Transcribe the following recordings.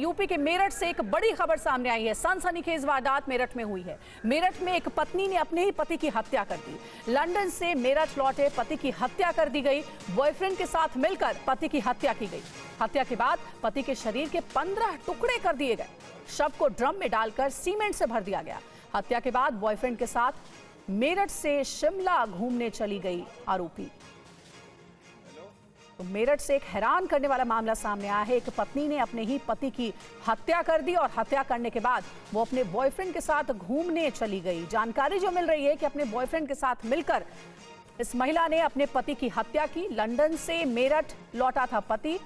UP के मेरठ से एक बड़ी खबर सामने आई है। सनसनीखेज वारदात मेरठ में हुई है। मेरठ में एक पत्नी ने अपने ही पति की हत्या कर दी। लंदन से मेरठ लौटे पति की हत्या कर दी गई। बॉयफ्रेंड के साथ मिलकर पति की हत्या की गई। हत्या के बाद पति के शरीर के 15 टुकड़े कर दिए गए। शव को ड्रम में डालकर सीमेंट से भर दिया गया। हत्या के बाद बॉयफ्रेंड के साथ मेरठ से शिमला घूमने चली गई आरोपी। तो मेरठ से एक हैरान करने वाला मामला सामने आया है। एक पत्नी ने अपने ही पति की हत्या कर दी और हत्या करने के बाद वो अपने बॉयफ्रेंड के साथ घूमने चली गई। जानकारी जो मिल रही है कि अपने बॉयफ्रेंड के साथ मिलकर इस महिला ने अपने पति की हत्या की। लंदन से मेरठ लौटा था पति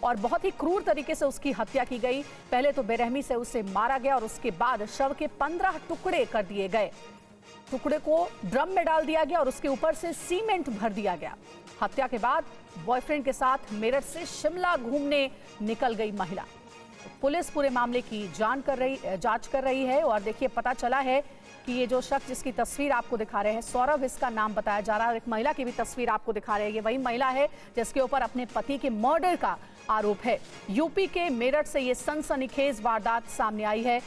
और बहुत ही क्रूर तरीके से उसकी हत्या की गई। पहले तो बेरहमी से उसे मारा गया और उसके बाद शव के 15 टुकड़े कर दिए गए। टुकड़े को ड्रम में डाल दिया गया और उसके ऊपर से सीमेंट भर दिया गया। हत्या के बाद बॉयफ्रेंड के साथ मेरठ से शिमला घूमने निकल गई महिला। पुलिस पूरे मामले की जांच कर रही है और देखिए पता चला है कि ये जो शख्स जिसकी तस्वीर आपको दिखा रहे हैं, सौरभ इसका नाम बताया जा रहा है और एक महिला की भी तस्वीर आपको दिखा रहे हैं। ये वही महिला है जिसके ऊपर अपने पति के मर्डर का आरोप है। यूपी के मेरठ से ये सनसनीखेज वारदात सामने आई है।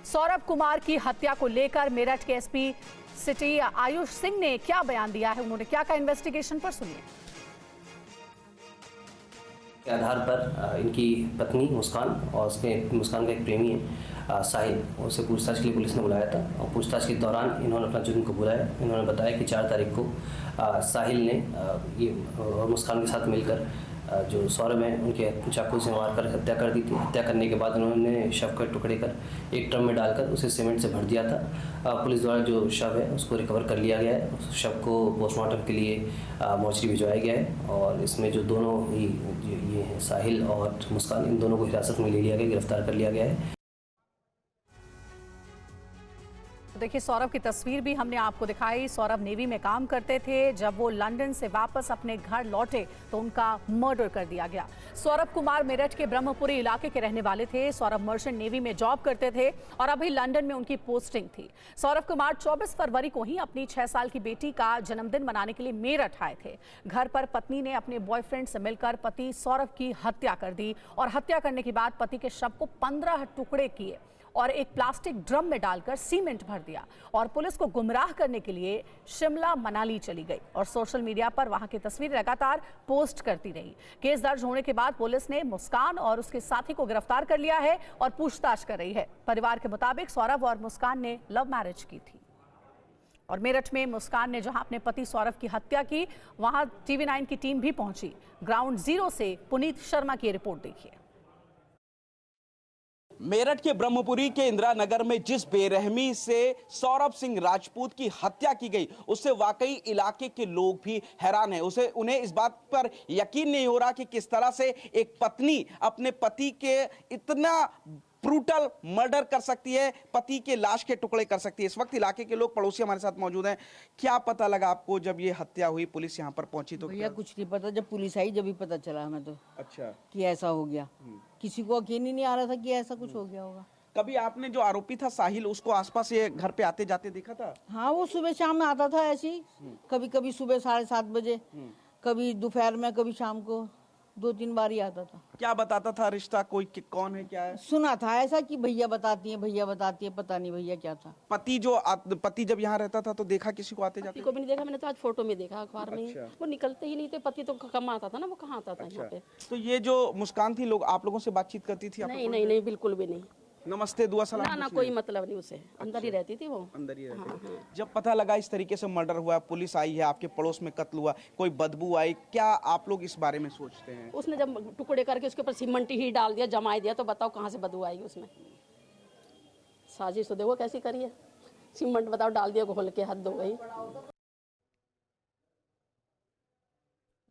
सौरभ कुमार की हत्या को लेकर मेरठ के एसपी सिटी आयुष सिंह ने क्या बयान दिया है, उन्होंने क्या कहा इन्वेस्टिगेशन पर, सुनिए। के आधार पर इनकी पत्नी मुस्कान और उसके मुस्कान का एक प्रेमी है साहिल, उसे पूछताछ के लिए पुलिस ने बुलाया था और पूछताछ के दौरान इन्होंने अपना जुर्म को बुलाया। इन्होंने बताया कि 4 तारीख को साहिल ने ये और मुस्कान के साथ मिलकर जो सौरभ हैं उनके चाकू से मारकर हत्या कर दी थी। हत्या करने के बाद उन्होंने शव के टुकड़े कर एक ड्रम में डालकर उसे सीमेंट से भर दिया था। पुलिस द्वारा जो शव है उसको रिकवर कर लिया गया है। उस शव को पोस्टमार्टम के लिए मोर्चरी भिजवाया गया है और इसमें जो दोनों ही ये हैं साहिल और मुस्कान, इन दोनों को हिरासत में ले लिया गया, गिरफ्तार कर लिया गया है। देखिए सौरभ की तस्वीर भी हमने आपको दिखाई। सौरभ नेवी में काम करते थे। जब वो लंदन से वापस अपने घर लौटे तो उनका मर्डर कर दिया गया। सौरभ कुमार मेरठ के ब्रह्मपुरी इलाके के रहने वाले थे। सौरभ मर्चेंट नेवी में जॉब करते थे और अभी लंदन में उनकी पोस्टिंग थी। सौरभ कुमार 24 फरवरी को ही अपनी 6 साल की बेटी का जन्मदिन मनाने के लिए मेरठ आए थे। घर पर पत्नी ने अपने बॉयफ्रेंड से मिलकर पति सौरभ की हत्या कर दी और हत्या करने के बाद पति के शव को 15 टुकड़े किए और एक प्लास्टिक ड्रम में डालकर सीमेंट भर दिया और पुलिस को गुमराह करने के लिए शिमला मनाली चली गई और सोशल मीडिया पर वहां की तस्वीर लगातार पोस्ट करती रही। केस दर्ज होने के बाद पुलिस ने मुस्कान और उसके साथी को गिरफ्तार कर लिया है और पूछताछ कर रही है। परिवार के मुताबिक सौरभ और मुस्कान ने लव मैरिज की थी और मेरठ में मुस्कान ने जहां अपने पति सौरभ की हत्या की, वहां TV9 की टीम भी पहुंची। ग्राउंड जीरो से पुनीत शर्मा की रिपोर्ट देखिए। मेरठ के ब्रह्मपुरी के इंदिरा नगर में जिस बेरहमी से सौरभ सिंह राजपूत की हत्या की गई, उससे वाकई इलाके के लोग भी हैरान हैं। उन्हें इस बात पर यकीन नहीं हो रहा कि किस तरह से एक पत्नी अपने पति के इतना ब्रूटल मर्डर कर सकती है, पति के लाश के टुकड़े कर सकती है। इस वक्त इलाके के लोग, पड़ोसी हमारे साथ मौजूद हैं। क्या पता लगा आपको जब ये हत्या हुई, पुलिस यहाँ पर पहुंची तो? भैया कुछ नहीं पता, जब पुलिस आई जब ही पता चला हमें तो। अच्छा, कि ऐसा हो गया। किसी को यकीन ही नहीं आ रहा था कि ऐसा कुछ हो गया होगा। कभी आपने जो आरोपी था साहिल, उसको आसपास ये घर पे आते जाते देखा था? हाँ, वो सुबह शाम में आता था ऐसे ही। कभी कभी सुबह 7:30 बजे, कभी दोपहर में, कभी शाम को 2-3 बार ही आता था। क्या बताता था रिश्ता, कोई कौन है क्या है? सुना था ऐसा कि भैया बताती है, पता नहीं भैया क्या था। पति जब यहाँ रहता था तो देखा किसी को आते जाते? को भी नहीं देखा, मैंने तो आज फोटो में देखा, अखबार में। अच्छा। वो निकलते ही नहीं थे, पति तो कम आता था ना, वो कहाँ आता था यहाँ पे। तो ये जो मुस्कान थी, आप लोगों से बातचीत करती थी? नहीं, बिल्कुल भी नहीं। नमस्ते, दुआ सलाम? ना, कोई मतलब नहीं उसे। अंदर ही रहती थी वो, अंदर ही रहती थी। जब पता लगा इस तरीके से मर्डर हुआ, पुलिस आई है, आपके पड़ोस में कत्ल हुआ, कोई बदबू आई, क्या आप लोग इस बारे में सोचते हैं? उसने जब टुकड़े करके उसके ऊपर सीमेंट ही डाल दिया, जमाई दिया, तो बताओ कहाँ से बदबू आएगी उसमें? साजिश तो देखो कैसी करी है। सीमेंट बताओ डाल दिया, घोल के, हद हो गई।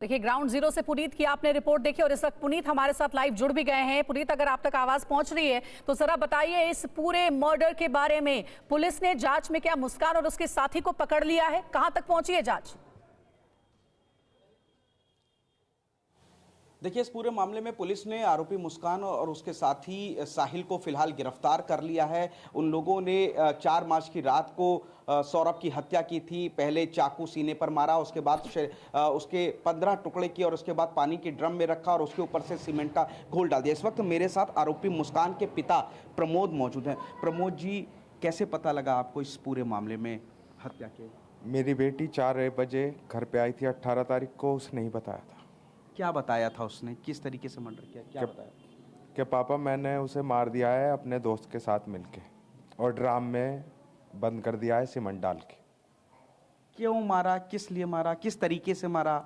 देखिए ग्राउंड जीरो से पुनीत की आपने रिपोर्ट देखी और इस वक्त पुनीत हमारे साथ लाइव जुड़ भी गए हैं। पुनीत, अगर आप तक आवाज पहुंच रही है तो जरा बताइए इस पूरे मर्डर के बारे में। पुलिस ने जांच में क्या मुस्कान और उसके साथी को पकड़ लिया है? कहां तक पहुंची है जांच? देखिए, इस पूरे मामले में पुलिस ने आरोपी मुस्कान और उसके साथी साहिल को फिलहाल गिरफ्तार कर लिया है। उन लोगों ने 4 मार्च की रात को सौरभ की हत्या की थी। पहले चाकू सीने पर मारा, उसके बाद उसके 15 टुकड़े किए और उसके बाद पानी के ड्रम में रखा और उसके ऊपर से सीमेंट का घोल डाल दिया। इस वक्त मेरे साथ आरोपी मुस्कान के पिता प्रमोद मौजूद हैं। प्रमोद जी, कैसे पता लगा आपको इस पूरे मामले में हत्या के? मेरी बेटी 4 बजे घर पे आई थी 18 तारीख को, उसने ही बताया था। क्या बताया था उसने? किस तरीके से मर्डर किया, क्या बताया? कि पापा मैंने उसे मार दिया है अपने दोस्त के साथ मिलके और ड्राम में बंद कर दिया है सीमेंट डाल के। क्यों मारा, किस लिए मारा, किस तरीके से मारा,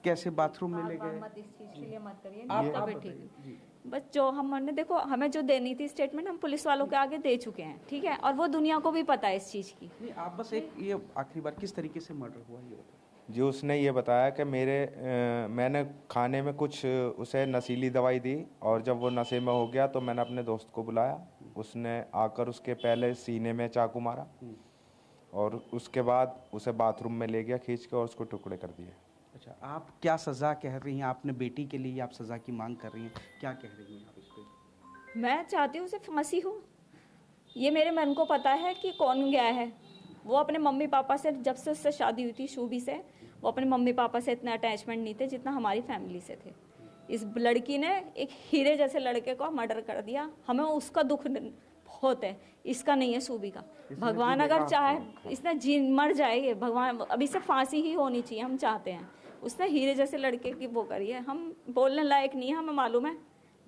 कैसे बाथरूम में ले गए? मत इस चीज के लिए मत करिए। आप तबीयत बताइए। ठीक है। बस जो हमने देखो, हमें जो देनी थी स्टेटमेंट हम पुलिस वालों के आगे दे चुके हैं, ठीक है, और वो दुनिया को भी पता है इस चीज की। नहीं, आप बस एक ये आखिरी बार किस तरीके से मर्डर हुआ ये बताइए। जी, उसने ये बताया कि मैंने खाने में कुछ उसे नशीली दवाई दी और जब वो नशे में हो गया तो मैंने अपने दोस्त को बुलाया। उसने आकर उसके पहले सीने में चाकू मारा और उसके बाद उसे बाथरूम में ले गया खींच के और उसको टुकड़े कर दिए। अच्छा, आप क्या सजा कह रही हैं? आपने बेटी के लिए आप सजा की मांग कर रही हैं, क्या कह रही हैं आप इस पे? मैं चाहती हूँ उसे फांसी हो। ये मेरे मन को पता है कि कौन गया है। वो अपने मम्मी पापा से, जब से उससे शादी हुई थी शूबी से, वो अपने मम्मी पापा से इतना अटैचमेंट नहीं थे जितना हमारी फैमिली से थे। इस लड़की ने एक हीरे जैसे लड़के को मर्डर कर दिया। हमें उसका दुख बहुत है, इसका नहीं है शूबी का। भगवान अगर चाहे इसने जी मर जाए, भगवान अभी से फांसी ही होनी चाहिए, हम चाहते हैं। उसने हीरे जैसे लड़के की वो करी है, हम बोलने लायक नहीं है। हमें मालूम है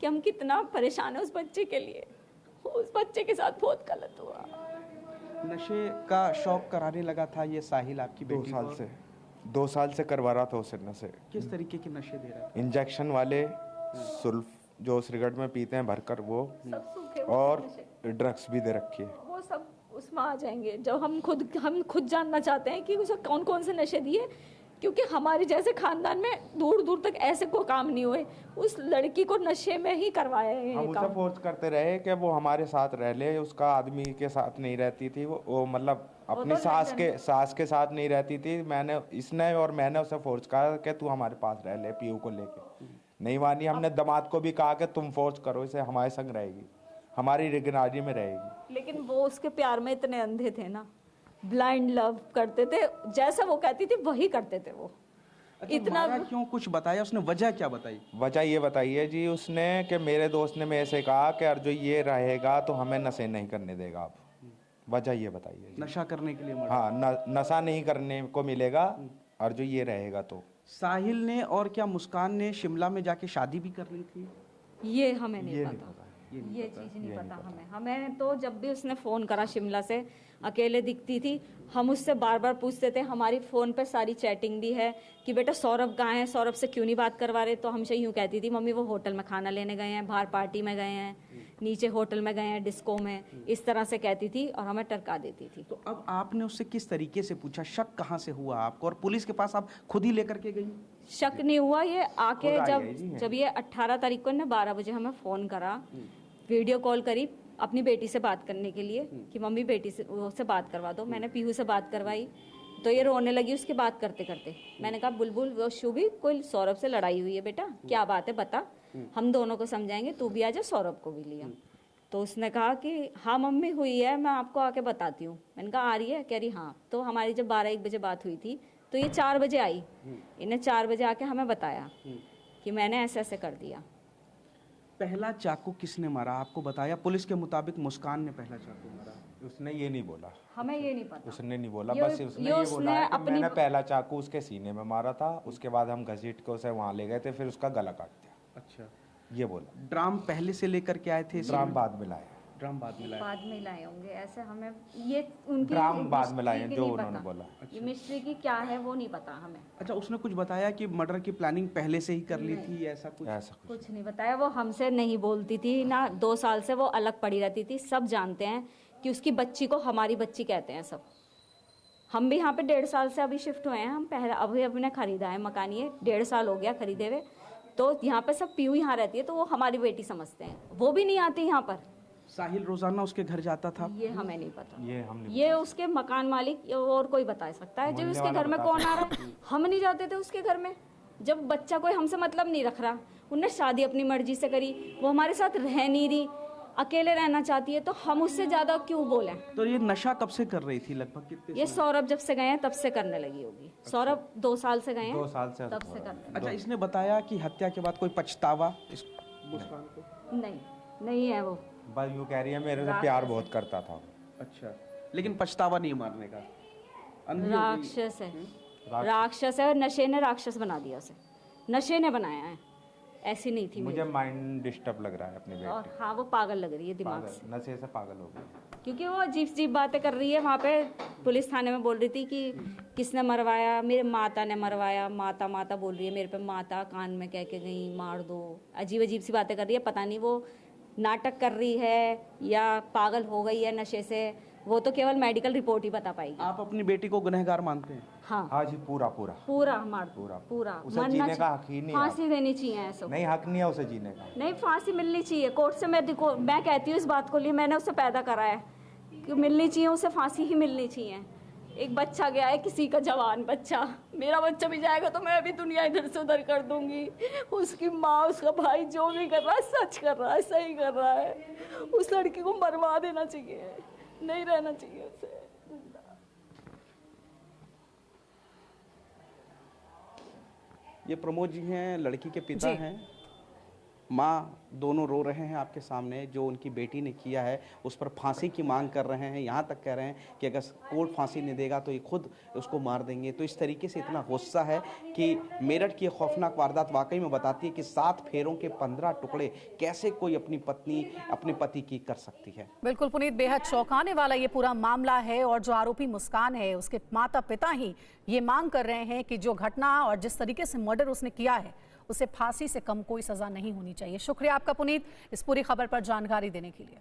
कि हम कितना परेशान है उस बच्चे के लिए। उस बच्चे के साथ बहुत गलत हुआ। नशे का शौक कराने लगा था ये साहिल आपकी 2 बेटी साल को? से 2 साल से करवा रहा था उसे नशे। किस तरीके के नशे दे रहा था? इंजेक्शन वाले, सुल्फ जो सिगरेट में पीते हैं भरकर वो, सब सूखे और ड्रग्स भी दे रखी है। वो सब उसमें आ जाएंगे। जब हम खुद जानना चाहते हैं कि उसे कौन कौन से नशे दिए, क्योंकि हमारे जैसे खानदान में दूर दूर तक ऐसे कोई काम नहीं हुए। उस लड़की को नशे में ही करवाया है हम ये उसे काम। फोर्स करते रहे कि वो हमारे साथ रह ले। उसका आदमी के साथ नहीं रहती थी वो मतलब अपनी तो सास के साथ नहीं रहती थी। मैंने उसे फोर्स कहा कि तू हमारे पास रह ले पीयू को लेके। नहीं मानी। हमने दामाद को भी कहा कि तुम फोर्स करो इसे, हमारे संग रहेगी, हमारी रिगनारी में रहेगी। लेकिन वो उसके प्यार में इतने अंधे थे ना, ब्लाइंड लव करते थे। जैसा वो कहती थी वही करते थे वो। इतना क्यों, कुछ बताया उसने? वजह क्या बताई? वजह ये बताई है जी उसने कि मेरे दोस्त ने मेरे से कहा कि अर्जुन ये रहेगा तो हमें नशे नहीं करने देगा। आप वजह ये बताइए। नशा करने के लिए मर्डर? हाँ, नशा नहीं करने को मिलेगा अर्जुन ये रहेगा तो। साहिल ने और क्या मुस्कान ने शिमला में जाके शादी भी कर ली थी? ये हमें नहीं पता। ये चीज़ नहीं पता हमें तो जब भी उसने फ़ोन करा शिमला से, अकेले दिखती थी। हम उससे बार बार पूछते थे, हमारी फ़ोन पे सारी चैटिंग भी है कि बेटा सौरभ कहाँ है, सौरभ से क्यों नहीं बात करवा रहे। तो हमसे यूँ कहती थी, मम्मी वो होटल में खाना लेने गए हैं, बाहर पार्टी में गए हैं, नीचे होटल में गए हैं, डिस्को में, इस तरह से कहती थी और हमें टरका देती थी। तो अब आपने उससे किस तरीके से पूछा? शक कहाँ से हुआ आपको? और पुलिस के पास आप खुद ही लेकर के गई? शक नहीं हुआ, ये आके जब ये 18 तारीख को ने 12 बजे हमें फ़ोन करा, वीडियो कॉल करी अपनी बेटी से बात करने के लिए कि मम्मी बेटी से बात करवा दो। मैंने पीहू से बात करवाई तो ये रोने लगी उसकी बात करते करते। मैंने कहा बुलबुल वो शुभी कोई सौरभ से लड़ाई हुई है बेटा, क्या बात है बता, हम दोनों को समझाएंगे, तू भी आ जा, सौरभ को भी लिया। तो उसने कहा कि हाँ मम्मी हुई है, मैं आपको आके बताती हूँ। मैंने कहा आ रही है? कह रही हाँ। तो हमारी जब 12-1 बजे बात हुई थी तो ये 4 बजे आई। इन्हें 4 बजे आके हमें बताया कि मैंने ऐसे ऐसे कर दिया। पहला चाकू किसने मारा आपको बताया? पुलिस के मुताबिक मुस्कान ने पहला चाकू मारा। उसने ये नहीं बोला, हमें ये नहीं पता। उसने नहीं बोला, ये- बस उसने ये ये उसने बोला है कि अपनी- मैंने पहला चाकू उसके सीने में मारा था, उसके बाद हम घसीट के उसे वहाँ ले गए थे, फिर उसका गला काट दिया। अच्छा, ये बोला। ड्राम पहले से लेकर के आए थे? ड्राम बाद में लाए। ड्राम बाद में लाए? बाद में लाए होंगे ऐसे, हमें ये उनकी ड्राम बाद में मिस्ट्री लाए हैं, की जो नहीं उन्होंने पता। बोला। ये मिस्ट्री की क्या है वो नहीं पता हमें। अच्छा, उसने कुछ बताया कि मर्डर की प्लानिंग पहले से ही कर ली थी, ऐसा कुछ? ऐसा कुछ कुछ नहीं बताया। वो हमसे नहीं बोलती थी ना, 2 साल से वो अलग पड़ी रहती थी। सब जानते हैं कि उसकी बच्ची को हमारी बच्ची कहते हैं सब। हम भी यहाँ पे 1.5 साल से अभी शिफ्ट हुए हैं। हम पहले अभी अपने खरीदा है मकान, ये 1.5 साल हो गया खरीदे हुए। तो यहाँ पे सब पीयू यहाँ रहती है तो वो हमारी बेटी समझते हैं। वो भी नहीं आती यहाँ पर। साहिल रोजाना उसके घर जाता था? ये हमें नहीं पता। ये ये उसके मकान मालिक और कोई बता सकता है। जब उसके घर में कौन आ रहा है, हम नहीं जाते थे उसके घर में। जब बच्चा कोई हमसे मतलब नहीं रख रहा, उनने शादी अपनी मर्जी से करी, वो हमारे साथ रह नहीं रही, अकेले रहना चाहती है, तो हम उससे ज्यादा क्यों बोलें? तो ये नशा कब से कर रही थी, लगभग कितने ये सौरभ जब से गए हैं तब से करने लगी होगी। सौरभ 2 साल से गए हैं, 2 साल से तब से करने। अच्छा, इसने बताया कि हत्या के बाद कोई पछतावा इस मुस्कान को? नहीं है वो। बस यूँ कह रही है मेरे से प्यार बहुत करता था। अच्छा, लेकिन पछतावा नहीं मारने का। अंधी हो गई। राक्षस है, राक्षस है, और नशे ने राक्षस बना दिया उसे, नशे ने बनाया है, ऐसी नहीं थी मुझे माइंड डिस्टर्ब लग रहा है अपनी और बेटी। हाँ, वो पागल लग रही है दिमाग से, नशे से पागल हो गई, क्योंकि वो अजीब अजीब बातें कर रही है। वहाँ पे पुलिस थाने में बोल रही थी कि किसने मरवाया, मेरे माता ने मरवाया, माता माता बोल रही है मेरे पे, माता कान में कह के गई मार दो, अजीब अजीब सी बातें कर रही है। पता नहीं वो नाटक कर रही है या पागल हो गई है नशे से, वो तो केवल मेडिकल रिपोर्ट ही बता पाएगी। आप अपनी बेटी को गुनहगार मानते हैं? हाँ, हाँ जी, पूरा पूरा पूरा मार पूरा पूरा उसे मरना जीने का चाहिए। हक ही नहीं है। फांसी देनी चाहिए ऐसा, नहीं, हक नहीं है उसे जीने का। नहीं फांसी मिलनी चाहिए कोर्ट से। मैं कहती हूँ इस बात को लिए, मैंने उसे पैदा करा है कि मिलनी चाहिए उसे, फांसी ही मिलनी चाहिए। एक बच्चा गया है, किसी का जवान बच्चा, मेरा बच्चा भी जाएगा तो मैं अभी दुनिया इधर से उधर कर दूंगी। उसकी माँ, उसका भाई जो भी कर रहा है सच कर रहा है, सही कर रहा है। उस लड़की को मरवा देना चाहिए, नहीं रहना चाहिए उसे। ये प्रमोद जी हैं, लड़की के पिता जी। हैं। माँ दोनों रो रहे हैं आपके सामने। जो उनकी बेटी ने किया है उस पर फांसी की मांग कर रहे हैं। यहाँ तक कह रहे हैं कि अगर कोर्ट फांसी नहीं देगा तो ये खुद उसको मार देंगे। तो इस तरीके से इतना गुस्सा है कि मेरठ की खौफनाक वारदात वाकई में बताती है कि 7 फेरों के 15 टुकड़े कैसे कोई अपनी पत्नी अपने पति की कर सकती है। बिल्कुल पुनीत, बेहद चौंकाने वाला ये पूरा मामला है और जो आरोपी मुस्कान है उसके माता पिता ही ये मांग कर रहे हैं कि जो घटना और जिस तरीके से मर्डर उसने किया है उसे फांसी से कम कोई सजा नहीं होनी चाहिए। शुक्रिया आपका पुनीत, इस पूरी खबर पर जानकारी देने के लिए।